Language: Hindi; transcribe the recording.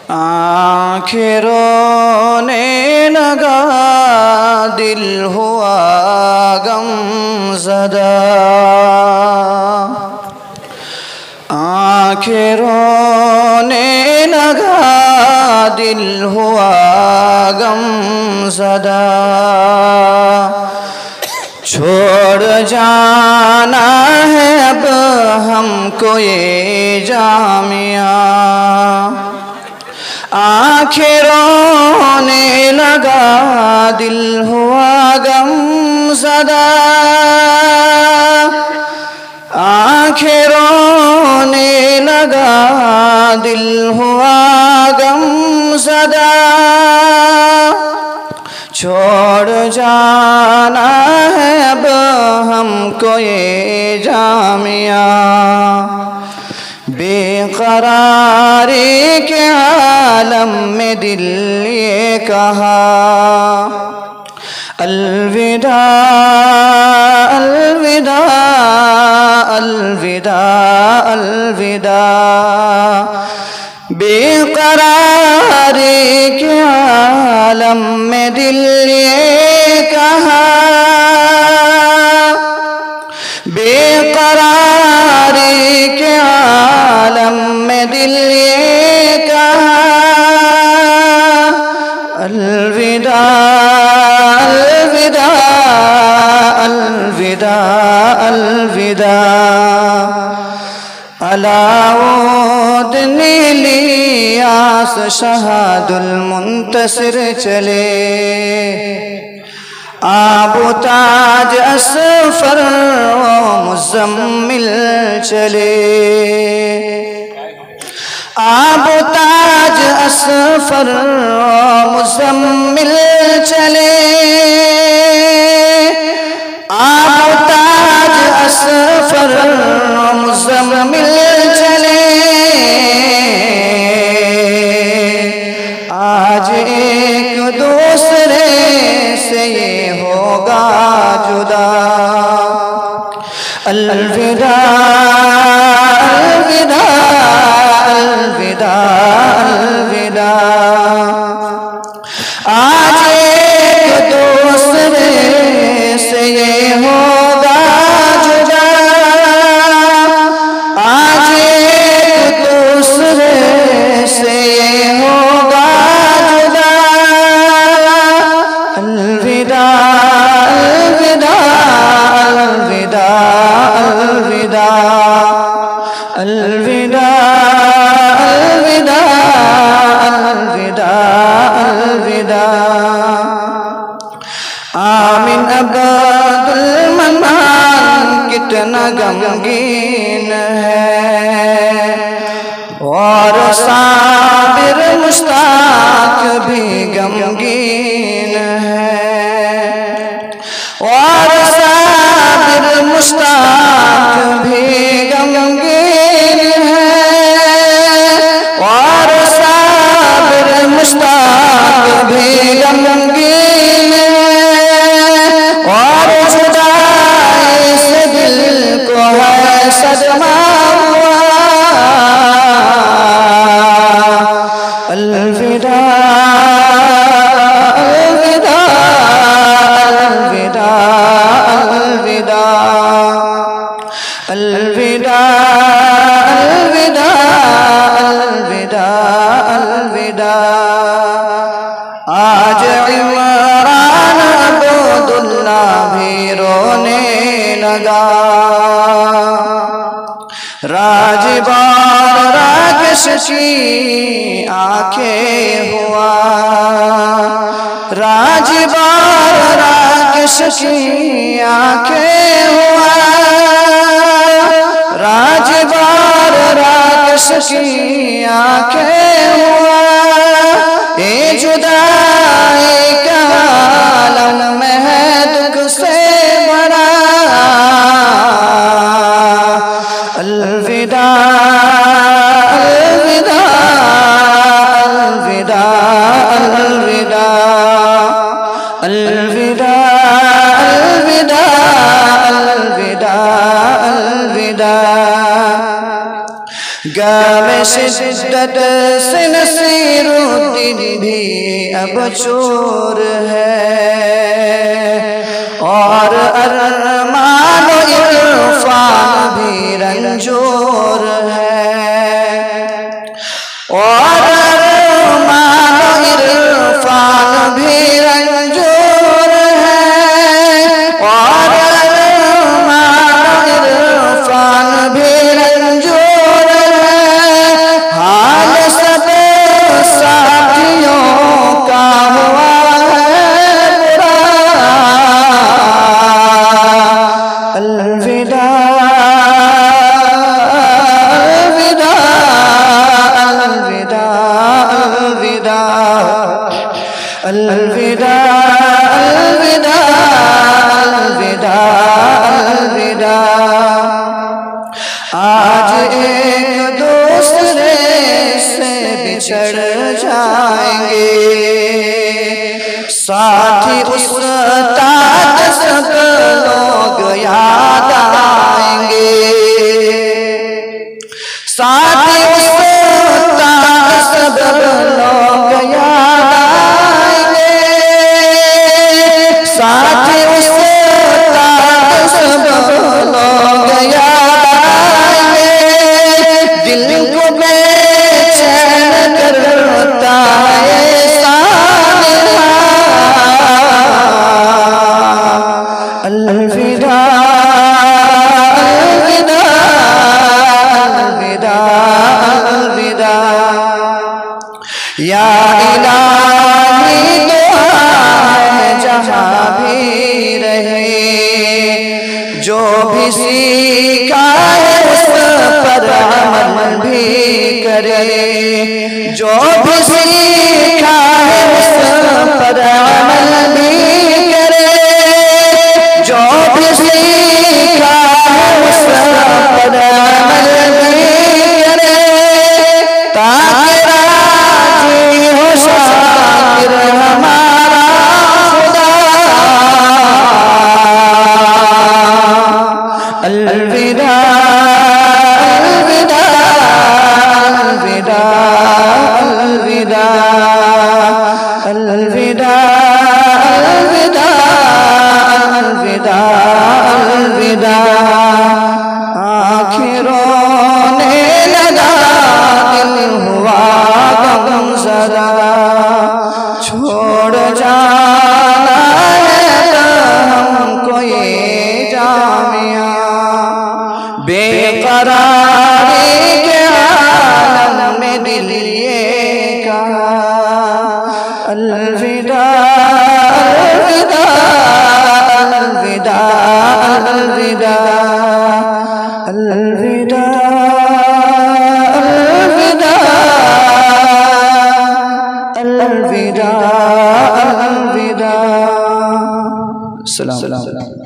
आँखें रोने लगा, दिल हुआ गमज़दा। आँखें रोने लगा, दिल हुआ गमज़दा। छोड़ जाना है अब हमको ये जामिया। आँखें रोने लगा, दिल हुआ गमज़दा। आँखें रोने लगा, दिल हुआ गमज़दा। छोड़ जाना है अब हमको ये जामिया। बेक़रारी के आलम में दिल ये कहा, अलविदा अलविदा अलविदा अलविदा। बेक़रारी के आलम में दिल ये कहा, बेक़रारी के आलम में दिल ये कहा, अलविदा अलविदा अलविदा अलविदा। अलाउद नीलियास शहादुल मुंतसिर चले, आबू ताज असफर मुज़म्मिल चले। आबू ताज असफर मुज़म्मिल चले, आबू ताज असफर मुज़म्मिल चले। आज एक दूसरे से ये होगा जुदा, अलविदा अलविदा अलविदा अलविदा। आज एक दूसरे से ये होगा जुदा, आज एक दूसरे से ये होगा जुदा, अलविदा अलविदा अलविदा अलविदा अलविदा अलविदा अलविदा अलविदा। आमिन अब्दुल मन्नान कितना गमगीन है, और साबिर मुश्ताक भी गमगीन है, और साबिर मुश्ताक भी गमगीन है, और साबिर मुश्ताक भी गमगीन है। और जुदाई से दिल को है सदमा हुआ, अलविदा अलविदा अलविदा अलविदा अलविदा अलविदा अलविदा अलविदा। आज इमरान अब्दुल्ला भी रोने लगा, राजबार राकेश की आंखें हुआ, राजबार राकेश की आंखें हुआ, राजबार राकेश की आंखें हुआ। ये जुदाई का आलम में है दुख से भरा, अलविदा अलविदा अलविदा अलविदा अलविदा अलविदा अलविदा अलविदा। गामे शिद्दत से नसीरुद्दीन भी अब चोर है और अरमान इरफान भी रंजोर है और अरमान इरफान भी रंजोर है और अरमान इरफान भी रंजोर है। हाल सब साथियों का हुआ है अलविदा अलविदा अलविदा अलविदा अलविदा अलविदा अलविदा। आज एक दूसरे से बिछड़ जाएंगे साथी उस्ताद सब लोग याद आएंगे साथी उस्ताद सब लोग याद आएंगे साथी उस्ताद सब लोग याद आएंगे। दिल को बेचैन करता है अलविदा अलविदा अलविदा अलविदा। या इलाही दुआ है जहाँ भी रहे जो भी सीखा है उस पर अमल भी करे जो भी सीखा है उस पर अमल भी करे जो भी सीखा है उस पर अमल भी करे ताकि राजी हो शाकिर हमारा खुदा अलविदा अलविदा अलविदा अलविदा अलविदा अलविदा अलविदा अलविदा। आखिरों ने लगा दिल हुआ गम ज़दा छोड़ जाना है हमको ये जामिया बेकरारी के आलम में दिल ये कहा अलविदा अलविदा अलविदा अलविदा अलविदा अलविदा अलविदा अलविदा। सलाम।